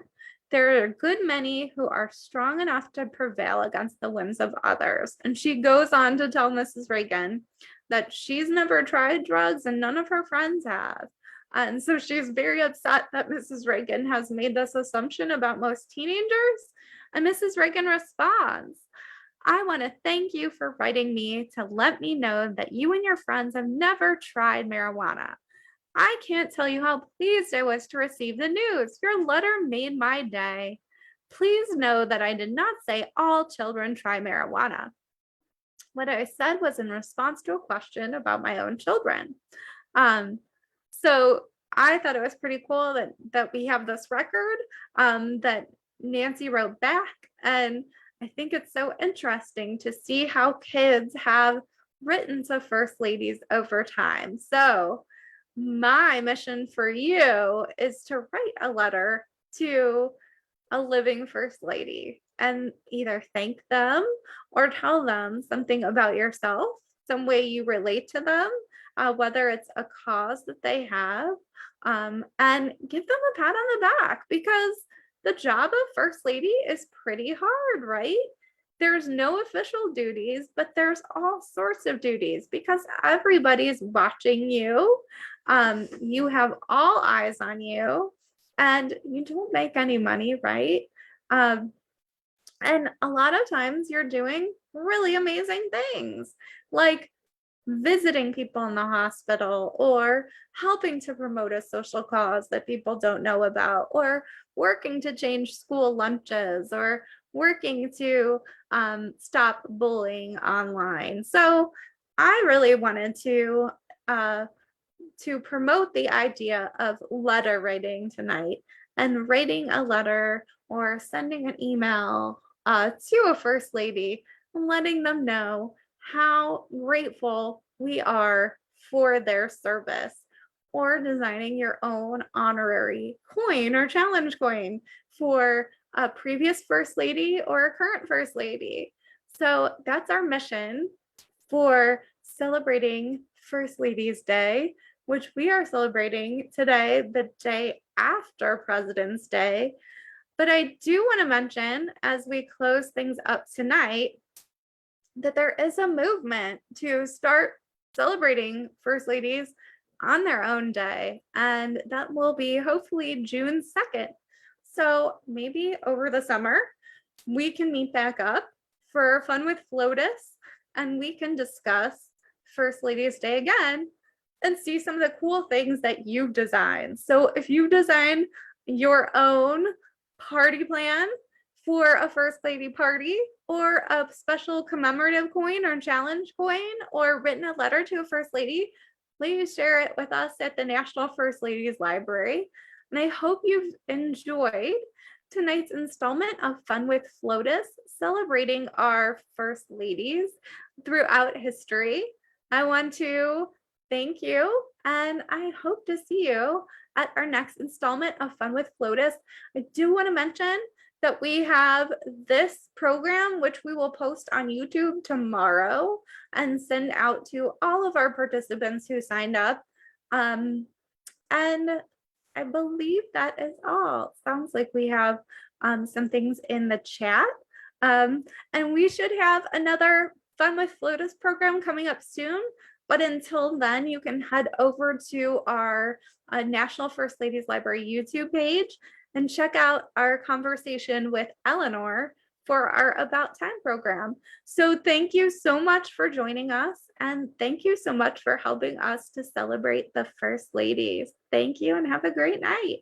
[SPEAKER 1] there are a good many who are strong enough to prevail against the whims of others. And she goes on to tell Mrs. Reagan that she's never tried drugs and none of her friends have. And so she's very upset that Mrs. Reagan has made this assumption about most teenagers. And Mrs. Reagan responds, I want to thank you for writing me to let me know that you and your friends have never tried marijuana. I can't tell you how pleased I was to receive the news. Your letter made my day. Please know that I did not say all children try marijuana. What I said was in response to a question about my own children. So I thought it was pretty cool that we have this record that Nancy wrote back, and I think it's so interesting to see how kids have written to first ladies over time. So my mission for you is to write a letter to a living first lady and either thank them or tell them something about yourself, some way you relate to them, whether it's a cause that they have, and give them a pat on the back, because the job of first lady is pretty hard, right? There's no official duties, but there's all sorts of duties because everybody's watching you. You have all eyes on you, and you don't make any money, right? And a lot of times you're doing really amazing things, like visiting people in the hospital, or helping to promote a social cause that people don't know about, or working to change school lunches, or working to stop bullying online. So I really wanted to promote the idea of letter writing tonight, and writing a letter or sending an email to a first lady, and letting them know how grateful we are for their service, or designing your own honorary coin or challenge coin for a previous first lady or a current first lady. So that's our mission for celebrating First Ladies Day, which we are celebrating today, the day after President's Day. But I do want to mention, as we close things up tonight, that there is a movement to start celebrating First Ladies on their own day, and that will be hopefully June 2nd. So maybe over the summer, we can meet back up for Fun with FLOTUS, and we can discuss First Ladies Day again and see some of the cool things that you've designed. So if you design your own party plan for a First Lady party, or a special commemorative coin or challenge coin, or written a letter to a First Lady, please share it with us at the National First Ladies Library. And I hope you've enjoyed tonight's installment of Fun with FLOTUS, celebrating our First Ladies throughout history. I want to thank you, and I hope to see you at our next installment of Fun with FLOTUS. I do want to mention that we have this program, which we will post on YouTube tomorrow and send out to all of our participants who signed up. And I believe that is all. Sounds like we have some things in the chat. And we should have another Fun with FLOTUS program coming up soon. But until then, you can head over to our National First Ladies Library YouTube page and check out our conversation with Eleanor for our About Time program. So thank you so much for joining us, and thank you so much for helping us to celebrate the First Ladies. Thank you and have a great night.